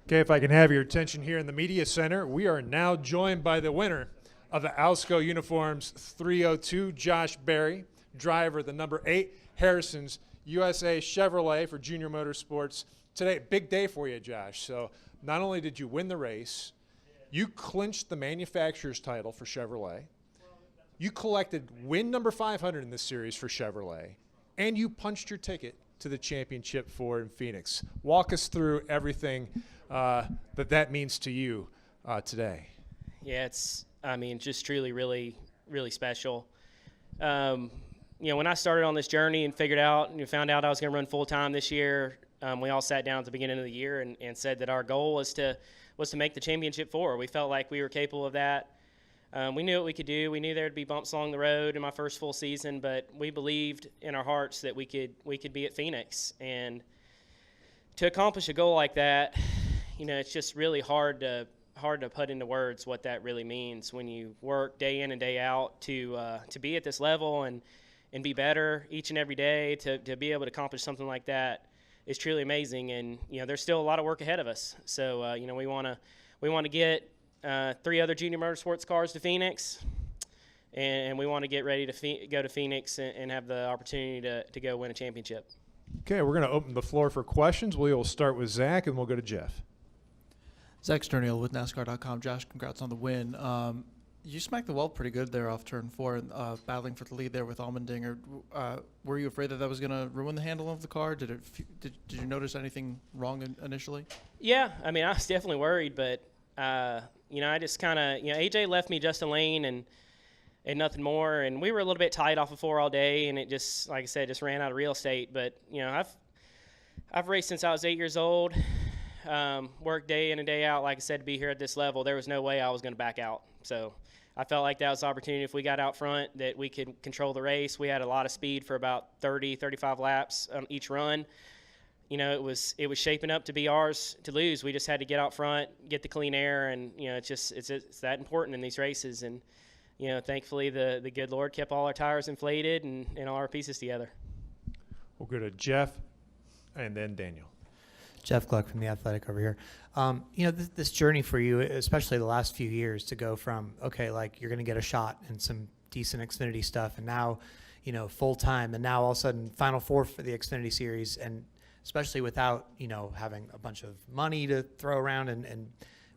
Okay, if I can have your attention here in the media center, we are now joined by the winner of the Alsco Uniforms 302, Josh Berry, driver the number 8 Harrison's USA Chevrolet for Junior Motorsports. Today, big day for you, Josh. So not only did you win the race, you clinched the manufacturer's title for Chevrolet. You collected win number 500 in this series for Chevrolet, and you punched your ticket to the championship for in Phoenix. Walk us through everything that means to you today. Yeah, it's just truly really, really special. When I started on this journey and found out I was going to run full-time this year, we all sat down at the beginning of the year and said that our goal was to make the championship four. We felt like we were capable of that. We knew what we could do. We knew there would be bumps along the road in my first full season, but we believed in our hearts that we could be at Phoenix. And to accomplish a goal like that, it's just really hard to put into words what that really means when you work day in and day out to be at this level and be better each and every day. To be able to accomplish something like that is truly amazing. And there's still a lot of work ahead of us. So we want to get 3 other Junior Motorsports cars to Phoenix, and we want to get ready to go to Phoenix and have the opportunity to go win a championship. Okay, we're going to open the floor for questions. We will start with Zach, and we'll go to Jeff. Zach Sterniel with NASCAR.com. Josh, congrats on the win. You smacked the wall pretty good there off turn 4, battling for the lead there with Allmendinger. Were you afraid that was going to ruin the handle of the car? Did you notice anything wrong initially? Yeah, I was definitely worried, but I just kind of, AJ left me just a lane and nothing more. And we were a little bit tight off of 4 all day, and it just, like I said, just ran out of real estate. But, I've raced since I was 8 years old, worked day in and day out, like I said, to be here at this level. There was no way I was going to back out. So I felt like that was the opportunity if we got out front that we could control the race. We had a lot of speed for about 30, 35 laps on each run. It was shaping up to be ours to lose. We just had to get out front, get the clean air, and it's that important in these races. And thankfully the good Lord kept all our tires inflated and all our pieces together. We'll go to Jeff, and then Daniel. Jeff Gluck from The Athletic over here. This journey for you, especially the last few years, to go from you're going to get a shot and some decent Xfinity stuff, and now full time, and now all of a sudden Final Four for the Xfinity Series, and especially without, having a bunch of money to throw around and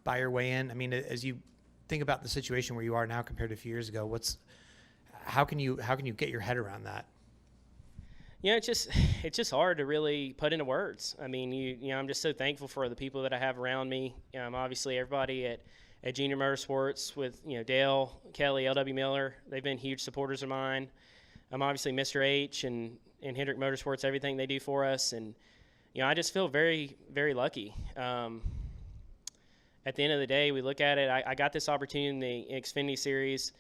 buy your way in. As you think about the situation where you are now compared to a few years ago, how can you get your head around that? It's just hard to really put into words. I'm just so thankful for the people that I have around me. Obviously everybody at Junior Motorsports with, Dale, Kelly, L.W. Miller, they've been huge supporters of mine. Obviously Mr. H and Hendrick Motorsports, everything they do for us. And, I just feel very, very lucky. At the end of the day, we look at it, I got this opportunity in the Xfinity Series,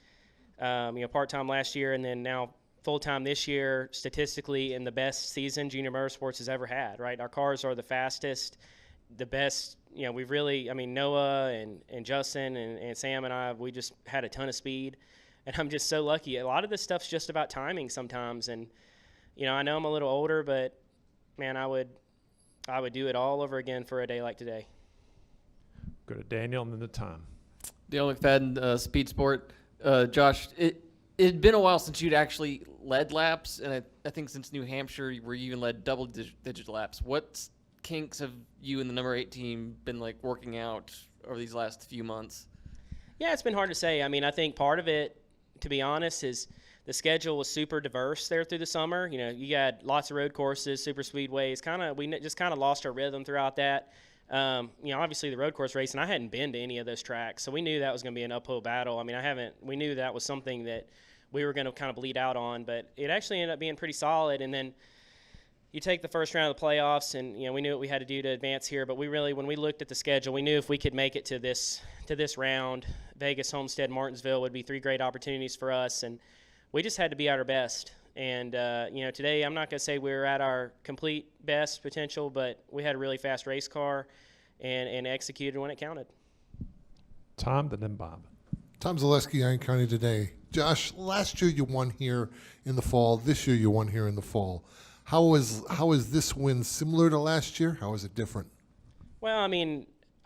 part-time last year, and then now full-time this year, statistically in the best season Junior Motorsports has ever had, right? Our cars are the fastest, the best. We've really, Noah and Justin and Sam and I, we just had a ton of speed. And I'm just so lucky. A lot of this stuff's just about timing sometimes. And, I know I'm a little older, but, man, I would do it all over again for a day like today. Go to Daniel and then to Tom. Dale McFadden, Speed Sport. Josh, it had been a while since you'd actually led laps, and I think since New Hampshire where you even led double-digit laps. What kinks have you and the number 8 team been working out over these last few months? Yeah, it's been hard to say. I think part of it, to be honest, is the schedule was super diverse there through the summer. You got lots of road courses, super speedways. We just kind of lost our rhythm throughout that. Obviously the road course race, and I hadn't been to any of those tracks, so we knew that was going to be an uphill battle. We knew that was something that we were going to kind of bleed out on, but it actually ended up being pretty solid. And then you take the first round of the playoffs, and we knew what we had to do to advance here. But when we looked at the schedule, we knew if we could make it to this round, Vegas, Homestead, Martinsville would be 3 great opportunities for us, and we just had to be at our best. And today I'm not going to say we were at our complete best potential, but we had a really fast race car and executed when it counted. Tom, then Bob. Tom Zaleski, Iron County Today. Josh, last year you won here in the fall. This year you won here in the fall. How is this win similar to last year? How is it different? Well,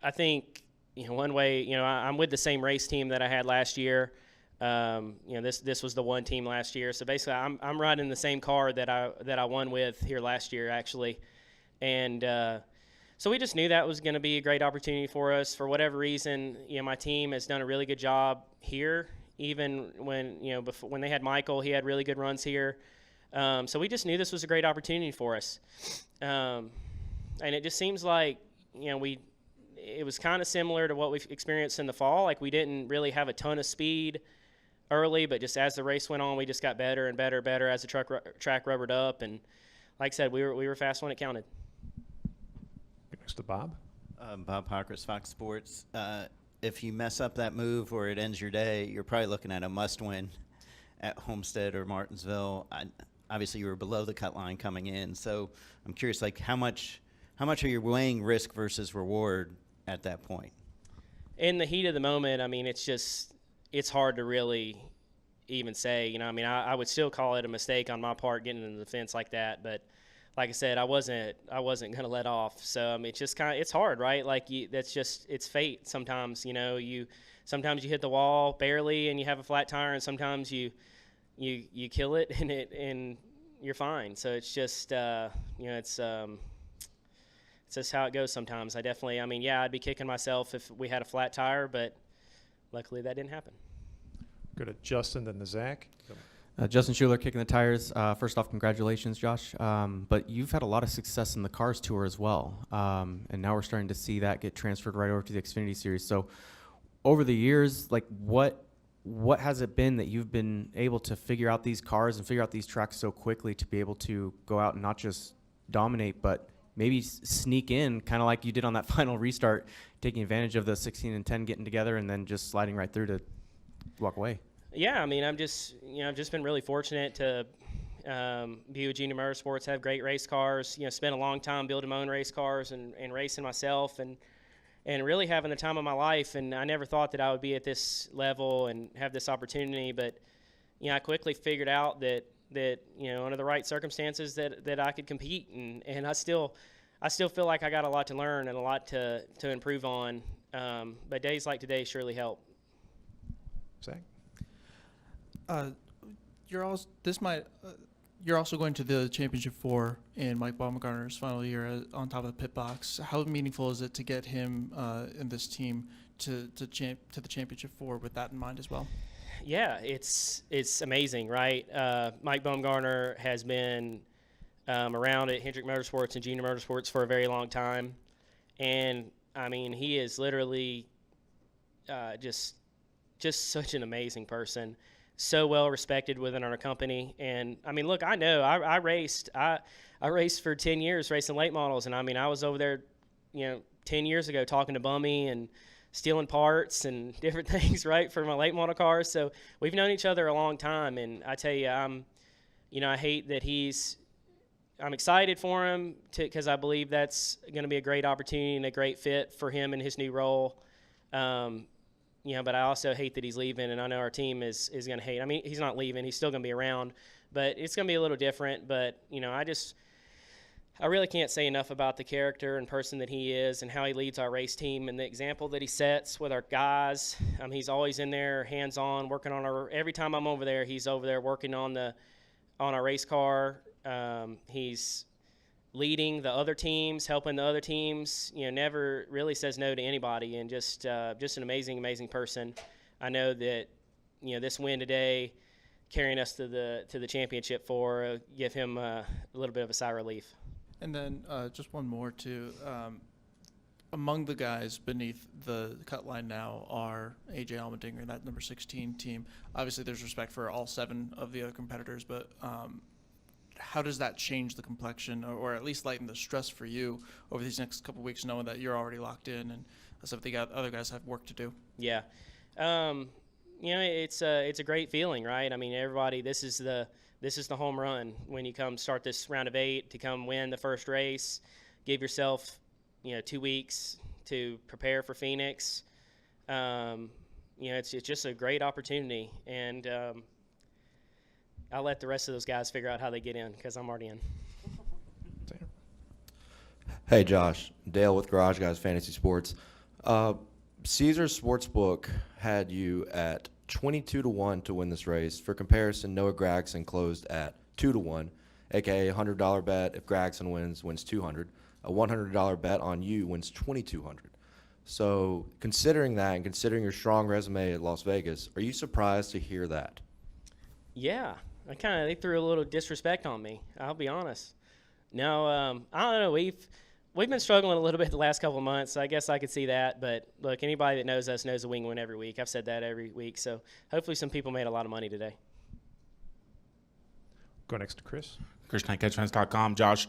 I think, one way, I'm with the same race team that I had last year. This was the one team last year. So basically, I'm riding the same car that I won with here last year, actually. And so we just knew that was going to be a great opportunity for us. For whatever reason, my team has done a really good job here. Even when when they had Michael, he had really good runs here. So we just knew this was a great opportunity for us. And it just seems like it was kind of similar to what we've experienced in the fall. Like, we didn't really have a ton of speed early, but just as the race went on, we just got better and better as the track rubbered up. And like I said, we were fast when it counted. Next to Bob. Bob Hawkers, Fox Sports. If you mess up that move or it ends your day, you're probably looking at a must-win at Homestead or Martinsville. Obviously, you were below the cut line coming in, so I'm curious, like, how much are you weighing risk versus reward at that point? In the heat of the moment, I mean, it's hard to really even say. I would still call it a mistake on my part getting into the fence like that, but like I said, I wasn't going to let off. So it's just it's hard, right? Like, it's fate. Sometimes sometimes you hit the wall barely and you have a flat tire, and sometimes you kill it and you're fine. So it's just it's just how it goes sometimes. I'd be kicking myself if we had a flat tire, but luckily that didn't happen. Go to Justin, then to Zach. Justin Schuler, Kicking the Tires. First off, congratulations, Josh. But you've had a lot of success in the Cars Tour as well, and now we're starting to see that get transferred right over to the Xfinity Series. So over the years, like, what has it been that you've been able to figure out these cars and figure out these tracks so quickly to be able to go out and not just dominate, but maybe sneak in, kind of like you did on that final restart, taking advantage of the 16 and 10 getting together and then just sliding right through to walk away? Yeah, I've just been really fortunate to be with Junior Motorsports, have great race cars, spent a long time building my own race cars and racing myself and really having the time of my life. And I never thought that I would be at this level and have this opportunity, but I quickly figured out that under the right circumstances that I could compete, and I still feel like I got a lot to learn and a lot to improve on. But days like today surely help. Zach. You're also going to the Championship 4 in Mike Baumgartner's final year on top of the pit box. How meaningful is it to get him in this team to the Championship 4 with that in mind as well? Yeah, it's amazing, right? Mike Baumgartner has been around at Hendrick Motorsports and Junior Motorsports for a very long time, and he is literally just such an amazing person. So well respected within our company. And look, I know I raced for 10 years racing late models, and I was over there 10 years ago talking to Bummy and stealing parts and different things, right, for my late model cars. So we've known each other a long time, and I tell you, I hate that I'm excited for him because I believe that's going to be a great opportunity and a great fit for him in his new role. But I also hate that he's leaving, and I know our team is going to hate. He's not leaving. He's still going to be around, but it's going to be a little different. But, I really can't say enough about the character and person that he is and how he leads our race team and the example that he sets with our guys. He's always in there, hands-on, working on every time I'm over there, he's over there working on our race car. He's leading the other teams, helping the other teams, never really says no to anybody, and just an amazing person. I know that, this win today, carrying us to the Championship 4, give him a little bit of a sigh of relief. And then just one more too. Among the guys beneath the cut line now are AJ Allmendinger, that number 16 team. Obviously, there's respect for all 7 of the other competitors, but how does that change the complexion, or at least lighten the stress for you over these next couple of weeks, knowing that you're already locked in and some of the other guys have work to do? Yeah, it's a great feeling, right? Everybody, this is the home run when you come start this round of 8 to come win the first race. Give yourself 2 weeks to prepare for Phoenix. It's just a great opportunity, and I'll let the rest of those guys figure out how they get in because I'm already in. Hey, Josh. Dale with Garage Guys Fantasy Sports. Caesars Sportsbook had you at 22-1 to win this race. For comparison, Noah Gragson closed at 2-1, aka $100 bet. If Gragson wins 200. A $100 bet on you wins 2,200. So, considering that and considering your strong resume at Las Vegas, are you surprised to hear that? Yeah, they threw a little disrespect on me. I'll be honest. No, I don't know. We've been struggling a little bit the last couple of months. So I guess I could see that. But look, anybody that knows us knows that we can win every week. I've said that every week. So hopefully some people made a lot of money today. Go next to Chris. ChrisKnightCatchFans.com. Josh,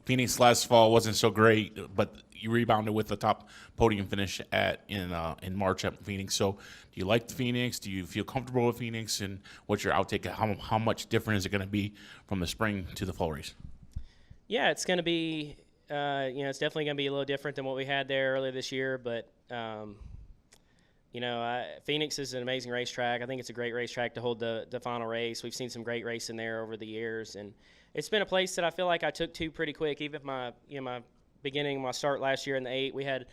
Phoenix last fall wasn't so great, but you rebounded with the top podium finish in March at Phoenix. So, do you like the Phoenix? Do you feel comfortable with Phoenix? And what's your outtake? How much different is it going to be from the spring to the fall race? Yeah, it's going to be. It's definitely going to be a little different than what we had there earlier this year. But Phoenix is an amazing racetrack. I think it's a great racetrack to hold the final race. We've seen some great racing there over the years, and it's been a place that I feel like I took to pretty quick. Even my beginning, my start last year in the 8, we had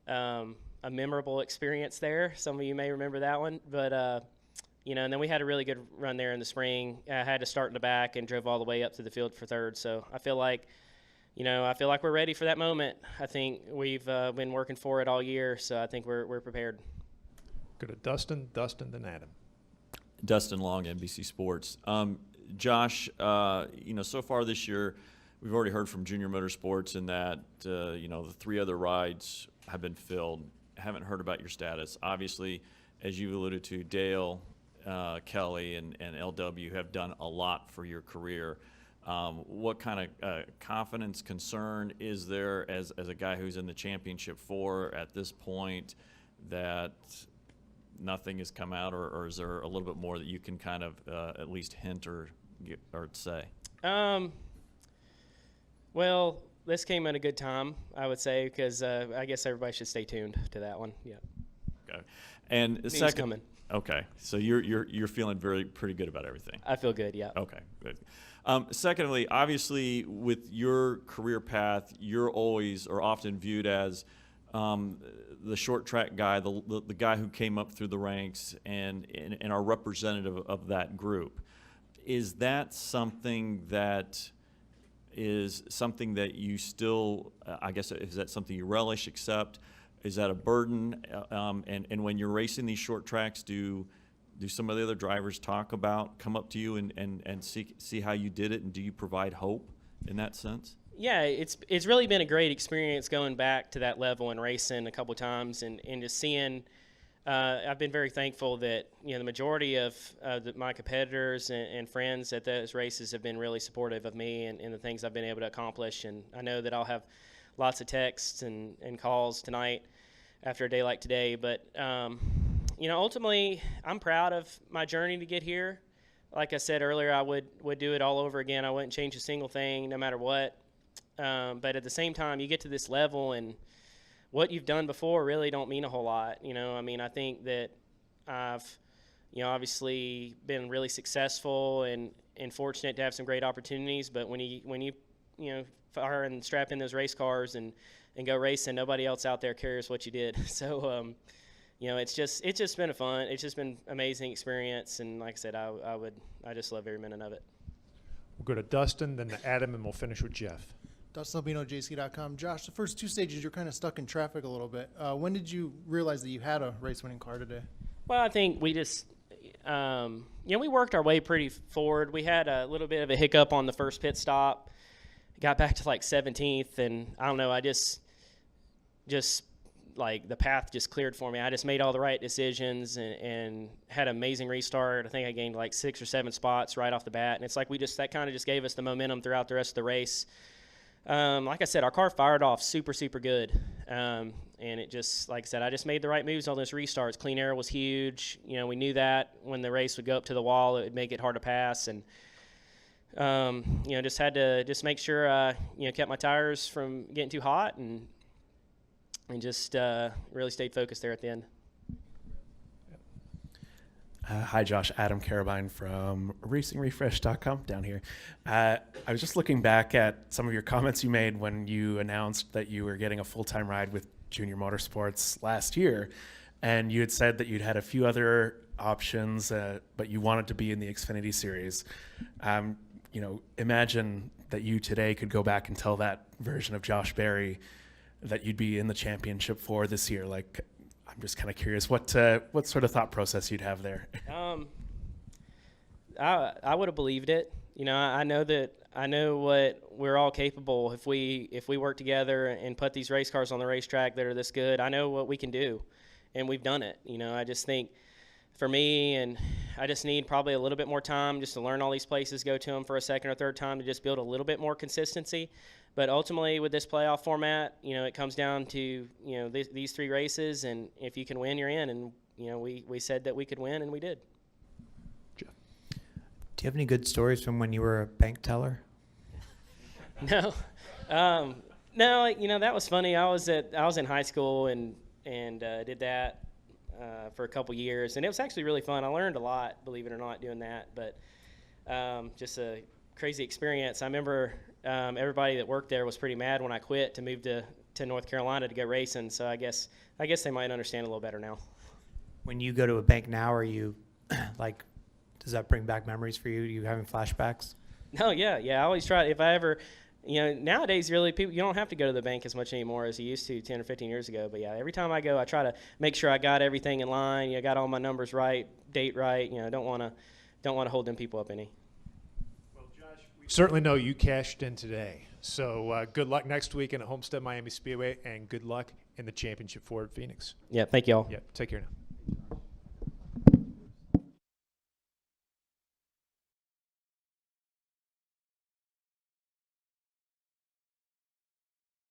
a memorable experience there. Some of you may remember that one, but and then we had a really good run there in the spring. I had to start in the back and drove all the way up to the field for third. So I feel like we're ready for that moment. I think we've been working for it all year, so I think we're prepared. Go to Dustin, then Adam. Dustin Long, NBC Sports. Josh, so far this year, we've already heard from Junior Motorsports in that, the 3 other rides have been filled. Haven't heard about your status. Obviously, as you alluded to, Dale, Kelly, and LW have done a lot for your career. What kind of confidence, concern is there as a guy who's in the championship 4 at this point that nothing has come out, or is there a little bit more that you can kind of at least hint or say? Well, this came at a good time, I would say, because I guess everybody should stay tuned to that one. Yeah. Okay. And News second, coming. Okay, so you're feeling pretty good about everything. I feel good. Yeah. Okay, good. Secondly, obviously, with your career path, you're always or often viewed as the short track guy, the guy who came up through the ranks and are representative of that group. Is that something that you still, I guess, is that something you relish, accept? Is that a burden? And when you're racing these short tracks, do some of the other drivers come up to you and see how you did it, and do you provide hope in that sense? Yeah, it's really been a great experience going back to that level and racing a couple times and just seeing. I've been very thankful that the majority of my competitors and friends at those races have been really supportive of me and the things I've been able to accomplish. And I know that I'll have lots of texts and calls tonight after a day like today. But ultimately, I'm proud of my journey to get here. Like I said earlier, I would do it all over again. I wouldn't change a single thing, no matter what. But at the same time, you get to this level and what you've done before really don't mean a whole lot. I think that I've, obviously been really successful and fortunate to have some great opportunities. But when you fire and strap in those race cars and go racing, nobody else out there cares what you did. So, it's just been it's just been amazing experience. And like I said, I just love every minute of it. We'll go to Dustin, then to Adam, and we'll finish with Jeff. Dustin Albino, JC.com. Josh, the first 2 stages, you're kind of stuck in traffic a little bit. When did you realize that you had a race-winning car today? Well, I think we just, we worked our way pretty forward. We had a little bit of a hiccup on the first pit stop. Got back to like 17th, and I don't know, I just like the path just cleared for me. I just made all the right decisions and had an amazing restart. I think I gained like 6 or 7 spots right off the bat, and it's like that kind of just gave us the momentum throughout the rest of the race. Like I said, our car fired off super, super good. And it just, like I said, I just made the right moves on those restarts. Clean air was huge. We knew that when the race would go up to the wall, it would make it hard to pass. And, just had to just make sure, kept my tires from getting too hot and just really stayed focused there at the end. Hi, Josh. Adam Carabine from RacingRefresh.com down here. I was just looking back at some of your comments you made when you announced that you were getting a full-time ride with Junior Motorsports last year, and you had said that you'd had a few other options, but you wanted to be in the Xfinity Series. Imagine that you today could go back and tell that version of Josh Berry that you'd be in the championship for this year. Like, I'm just kind of curious what sort of thought process you'd have there. I would have believed it. I know what we're all capable if we work together and put these race cars on the racetrack that are this good. I know what we can do, and we've done it. I just think for me, and I just need probably a little bit more time just to learn all these places, go to them for a second or third time to just build a little bit more consistency. But ultimately, with this playoff format, it comes down to these 3 races, and if you can win, you're in. And we said that we could win, and we did. Do you have any good stories from when you were a bank teller? No, no. That was funny. I was in high school and did that for a couple years, and it was actually really fun. I learned a lot, believe it or not, doing that. But just a crazy experience. I remember everybody that worked there was pretty mad when I quit to move to North Carolina to go racing. So I guess they might understand a little better now. When you go to a bank now, are you like, does that bring back memories for you? Are you having flashbacks? No, yeah. I always try. If I ever, nowadays really you don't have to go to the bank as much anymore as you used to 10 or 15 years ago. But yeah, every time I go, I try to make sure I got everything in line. Got all my numbers right, date right. Don't want to hold them people up any. Well, Josh, we certainly know you cashed in today. So good luck next week in at Homestead Miami Speedway, and good luck in the championship for Phoenix. Yeah, thank you all. Yeah, take care now.